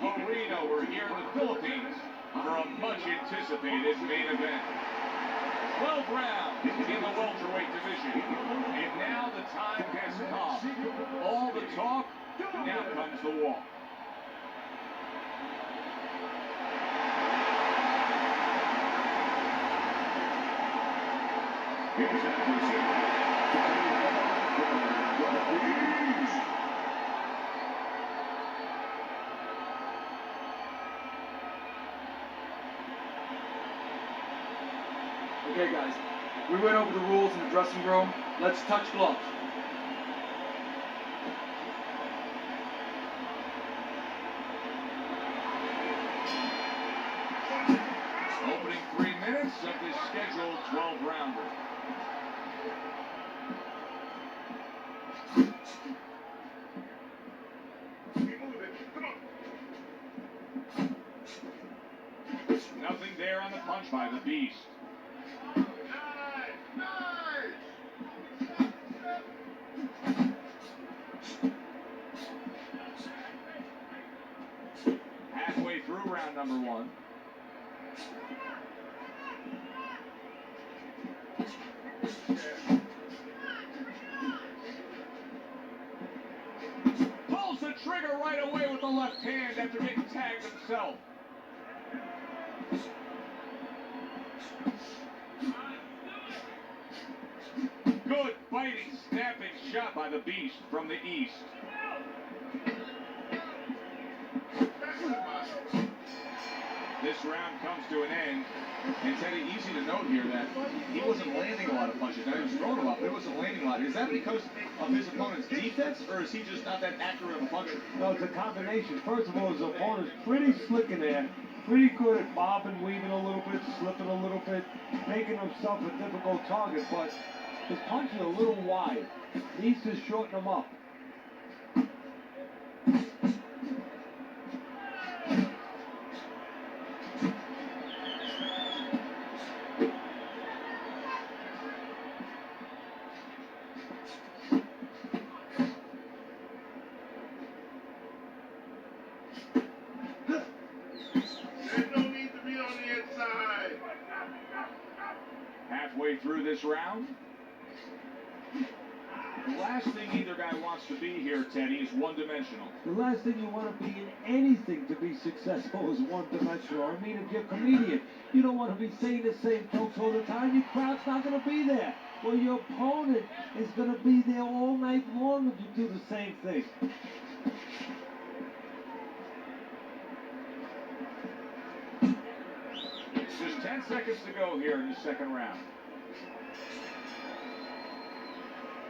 Arena. We're here in the Philippines for a much-anticipated main event. 12 rounds in the welterweight division. And now the time has come. All the talk, now comes the walk. His adversary. Okay, guys, we went over the rules in the dressing room. Let's touch gloves. Opening 3 minutes of this scheduled 12-rounder. Nothing there on the punch by the Beast. Halfway through round number 1. Pulls the trigger right away with the left hand after getting tagged himself. Good biting, snapping shot by the Beast from the East. This round comes to an end. And Teddy, easy to note here that he wasn't landing a lot of punches. Now he was throwing a lot, but he wasn't landing a lot. Is that because of his opponent's defense, or is he just not that accurate of a puncher? No, it's a combination. First of all, his opponent's pretty slick in there. Pretty good at bobbing, weaving a little bit, slipping a little bit, making himself a difficult target, but his punch is a little wide. Needs to shorten him up. Halfway through this round. The last thing either guy wants to be here, Teddy, is one-dimensional. The last thing you want to be in anything to be successful is one-dimensional. I mean, if you're a comedian, you don't want to be saying the same jokes all the time. Your crowd's not going to be there. Well, your opponent is going to be there all night long if you do the same thing. Just 10 seconds to go here in the second round.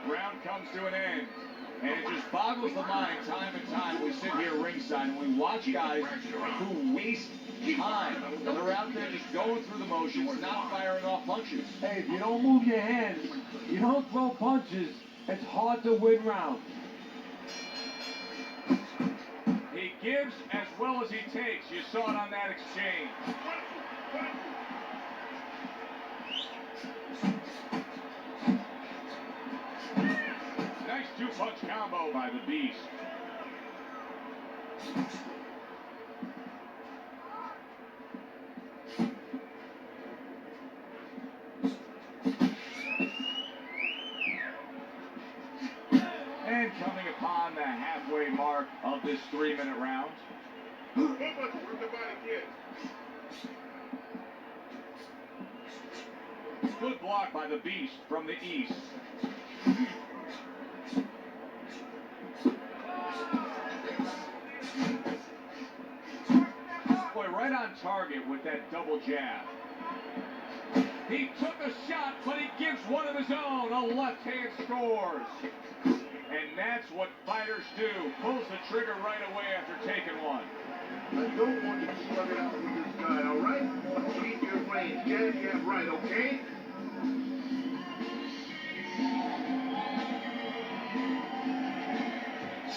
Round comes to an end, and it just boggles the mind time and time. We sit here ringside and we watch guys who waste time. They're out there just going through the motions, not firing off punches. Hey, if you don't move your hands, you don't throw punches, it's hard to win rounds. He gives as well as he takes. You saw it on that exchange. Nice two-punch combo by the Beast. And coming upon the halfway mark of this 3-minute round. Good block by the Beast from the East. Boy, right on target with that double jab. He took a shot, but he gives one of his own. A left hand scores. And that's what fighters do. Pulls the trigger right away after taking one. I don't want you to slug it out with this guy, all right? Keep your brain jab right, okay?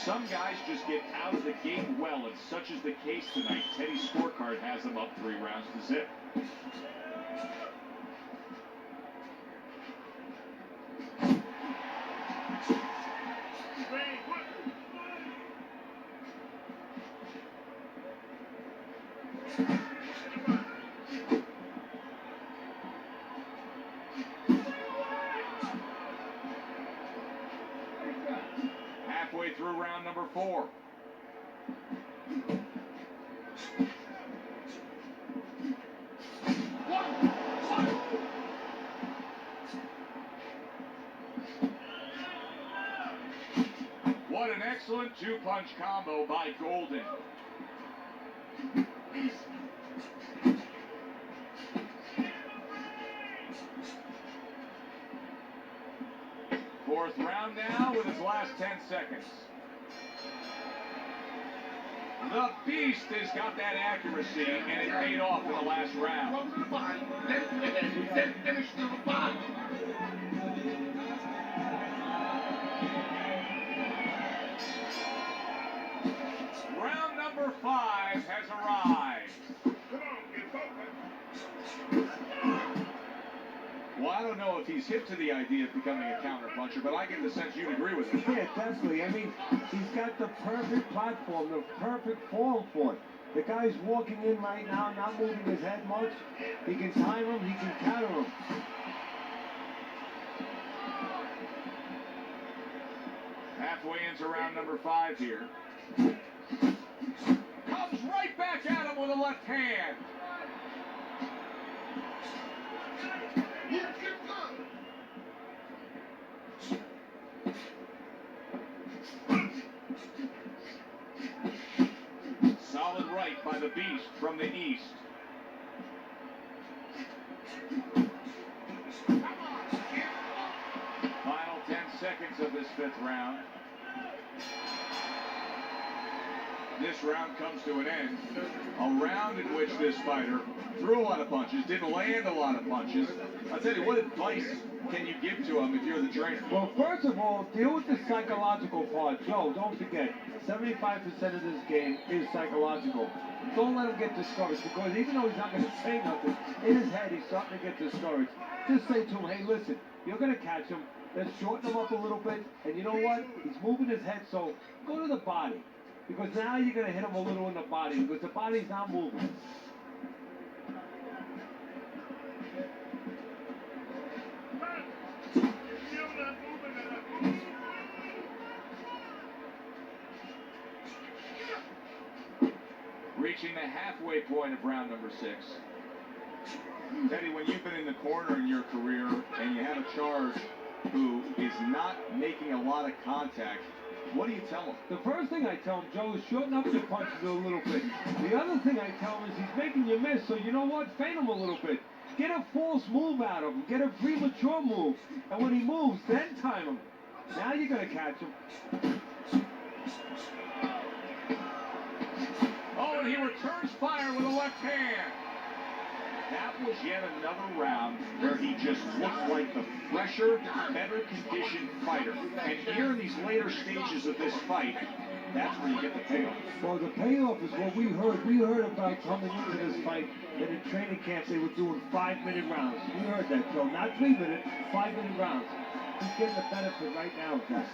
Some guys just get out of the gate well, and such is the case tonight. Teddy's scorecard has them up 3 rounds to zip. Halfway through round number 4. What an excellent two-punch combo by Golden. Fourth round now with its last 10 seconds. The Beast has got that accuracy, and it paid off in the last round. Go to the body, then finish to the body. Round number 5 has arrived. Come on, get focused. Well, I don't know if he's hip to the idea of becoming a counterpuncher, but I get the sense you'd agree with him. Yeah, definitely. I mean, he's got the perfect platform, the perfect form for it. The guy's walking in right now, not moving his head much. He can time him, he can counter him. Halfway into round number 5 here. Comes right back at him with a left hand. Solid right by the Beast from the east. Final 10 seconds of this 5th round. This round comes to an end. A round in which this fighter threw a lot of punches, didn't land a lot of punches. I'll tell you, what advice can you give to him if you're the trainer? Well, first of all, deal with the psychological part. Joe, don't forget, 75% of this game is psychological. Don't let him get discouraged, because even though he's not going to say nothing, in his head he's starting to get discouraged. Just say to him, hey, listen, you're going to catch him. Let's shorten him up a little bit. And you know what? He's moving his head, so go to the body. Because now you're going to hit him a little in the body, because the body's not moving. Reaching the halfway point of round number 6. Teddy, when you've been in the corner in your career and you have a charge who is not making a lot of contact, what do you tell him? The first thing I tell him, Joe, is shorten up your punches a little bit. The other thing I tell him is he's making you miss, so you know what? Feint him a little bit. Get a false move out of him. Get a premature move. And when he moves, then time him. Now you're going to catch him. Oh, and he returns fire with a left hand. That was yet another round where he just looked like the fresher, better conditioned fighter. And here in these later stages of this fight, that's where you get the payoff. Well, the payoff is what we heard. We heard about coming into this fight that in training camp they were doing 5-minute rounds. We heard that, Joe. Not 3-minute, 5-minute rounds. He's getting the benefit right now of that.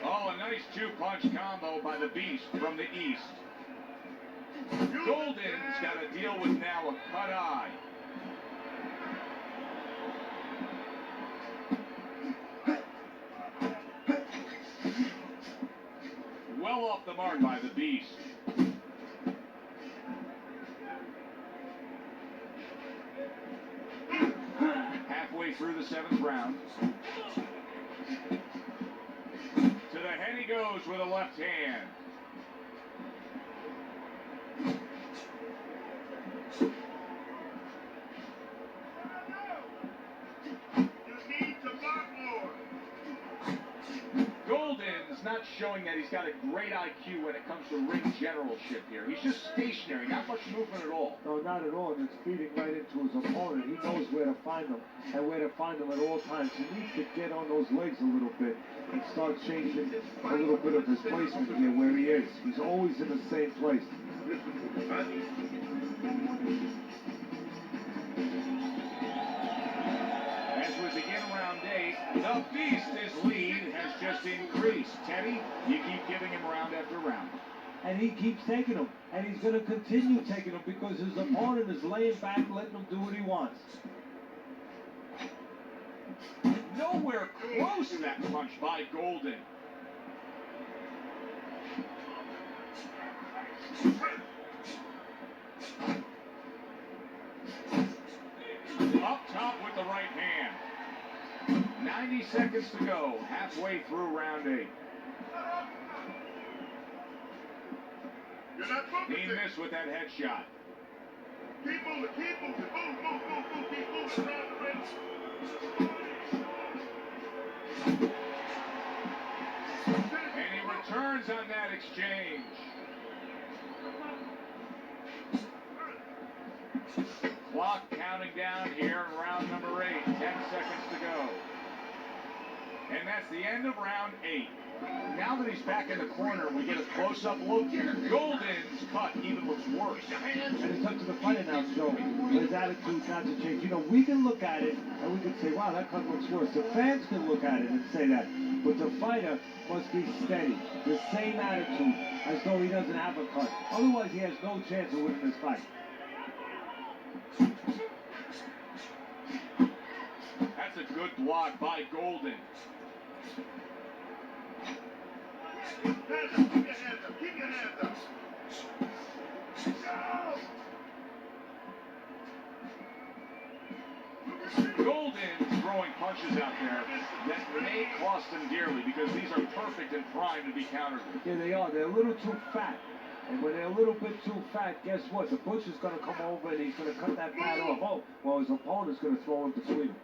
Oh, a nice two-punch combo by the Beast from the east. Golden's got to deal with now a cut eye. Well off the mark by the Beast. Halfway through the 7th round. To the head he goes with a left hand. Golden's not showing that he's got a great IQ when it comes to ring generalship here. He's just stationary, not much movement at all. No, not at all. And it's feeding right into his opponent. He knows where to find them and where to find them at all times. He needs to get on those legs a little bit and start changing a little bit of his placement here where he is. He's always in the same place. As we begin round 8, the Beast's lead has just increased. Teddy, you keep giving him round after round. and he keeps taking them. And he's going to continue taking them because his opponent is laying back, letting him do what he wants. Nowhere close to that punch by Golden. Up top with the right hand. 90 seconds to go, halfway through round 8. You're not He focusing. missed with that headshot. Keep moving, keep moving. Move, keep moving around the ring. And he returns on that exchange. Clock counting down here in round number 8. 10 seconds to go. And that's the end of round 8. Now that he's back in the corner, we get a close-up look here. Golden's cut even looks worse. And it's up to the fighter now, Joe, for his attitude not to change. You know, we can look at it and we can say, wow, that cut looks worse. The fans can look at it and say that. But the fighter must be steady. The same attitude as though he doesn't have a cut. Otherwise, he has no chance of winning this fight. That's a good block by Golden. Keep your hands up, keep your hands up. Golden's throwing punches out there that may cost him dearly because these are perfect and primed to be countered with. Yeah, they are. They're a little too fat. And when they're a little bit too fat, guess what? The butcher's going to come over and he's going to cut that fat off. Oh, well, his opponent's going to throw in between them.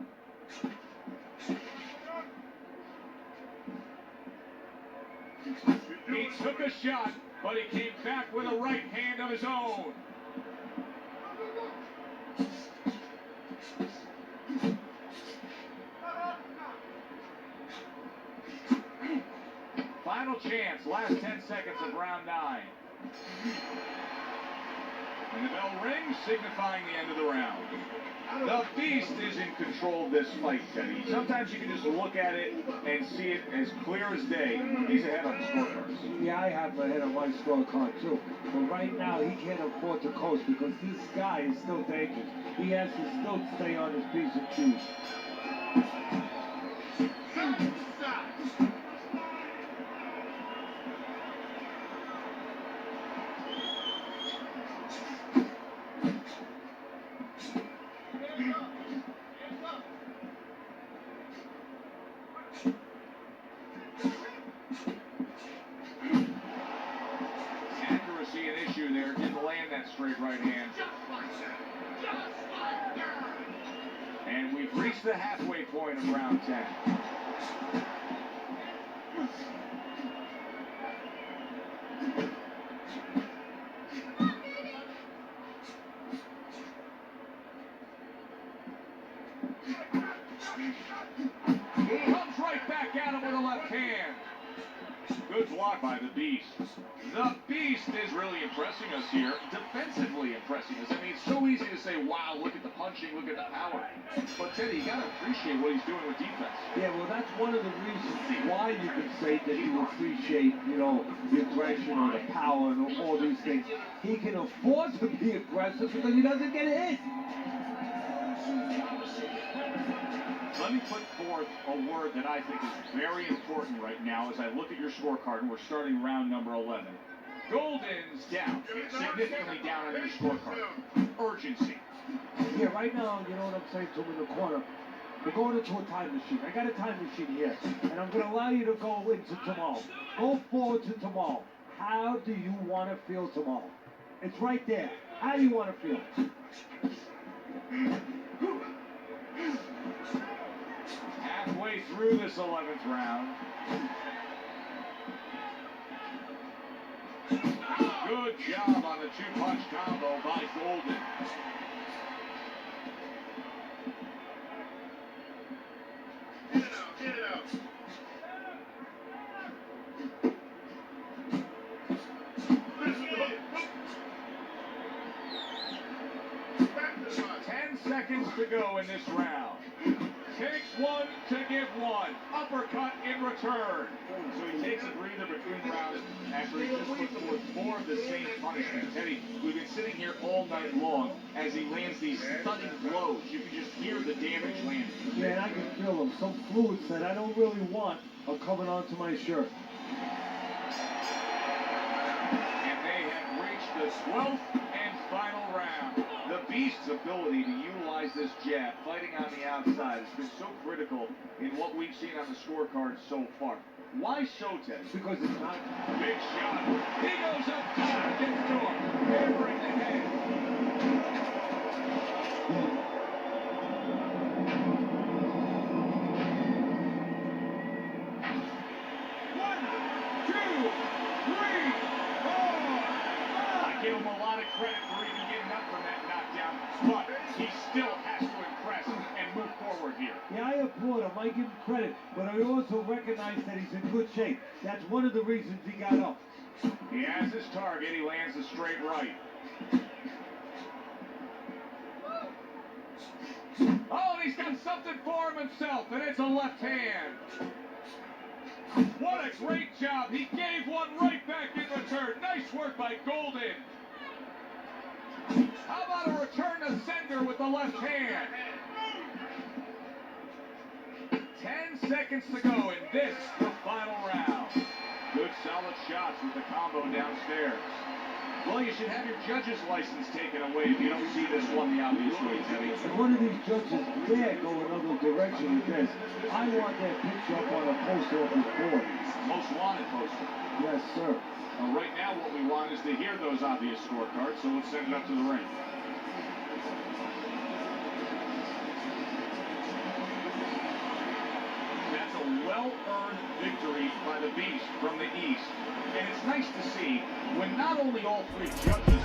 He took a shot, but he came back with a right hand of his own. Final chance, last 10 seconds of round 9. And the bell rings, signifying the end of the round. The Beast is in control of this fight, Teddy. Sometimes you can just look at it and see it as clear as day. He's ahead on the scorecards. Yeah, I have ahead of my scorecard too. But right now, he can't afford to coast because this guy is still dangerous. He has to still stay on his piece of cheese. Accuracy an issue there. Didn't land that straight right hand. And we've reached the halfway point of round 10. Comes right back at him with a left hand. Good block by the Beast. The Beast is really impressing us here. Defensively impressing us. I mean, it's so easy to say, wow, look at the punching, look at the power. But Teddy, you got to appreciate what he's doing with defense. Yeah, well, that's one of the reasons why you can say that you appreciate, you know, the aggression or the power and all these things. He can afford to be aggressive because he doesn't get hit. Let me put forth a word that I think is very important right now as I look at your scorecard, and we're starting round number 11. Golden's down, significantly down on your scorecard. Urgency. Yeah, right now, you know what I'm saying to him in the corner. We're going into a time machine. I got a time machine here, and I'm going to allow you to go into tomorrow. Go forward to tomorrow. How do you want to feel tomorrow? It's right there. How do you want to feel? Halfway through this 11th round. Good job on the two-punch combo by Golden. Get it out, get it out. Listen to it. Back to the line. 10 seconds to go in this round. Takes one to give one. Uppercut in return. So he takes a breather between rounds after he just put forth 4 the same punishment. Teddy, we've been sitting here all night long as he lands these stunning blows. You can just hear the damage landing. Yeah, and I can feel them. Some fluids that I don't really want are coming onto my shirt. And they have reached the 12th and final round. The Beast's ability to utilize this jab, fighting on the outside, has been so critical in what we've seen on the scorecard so far. Why so, Teddy? Because it's not. Big shot. He goes up top, gets to him. Hammer in the head. One, two, three, four, five. I give him a lot of credit for even getting up from that knockdown, but he still has to impress and move forward here. Yeah, I applaud him. I give him credit, but I also recognize that he's in good shape. That's one of the reasons he got up. He has his target. He lands a straight right. Oh, and he's got something for him himself, and it's a left hand. What a great job. He gave one right back in return. Nice work by Golden. How about a return to sender with the left hand? 10 seconds to go in this, the final round. Good solid shots with the combo downstairs. Well, you should have your judge's license taken away if you don't see this one the obvious way, Teddy. And one of these judges dare go another direction with this. I want that picture up on a post office board. Most wanted poster. Yes, sir. Right now, what we want is to hear those obvious scorecards, so let's send it up to the ring. That's a well-earned victory by the Beast from the East. And it's nice to see when not only all three judges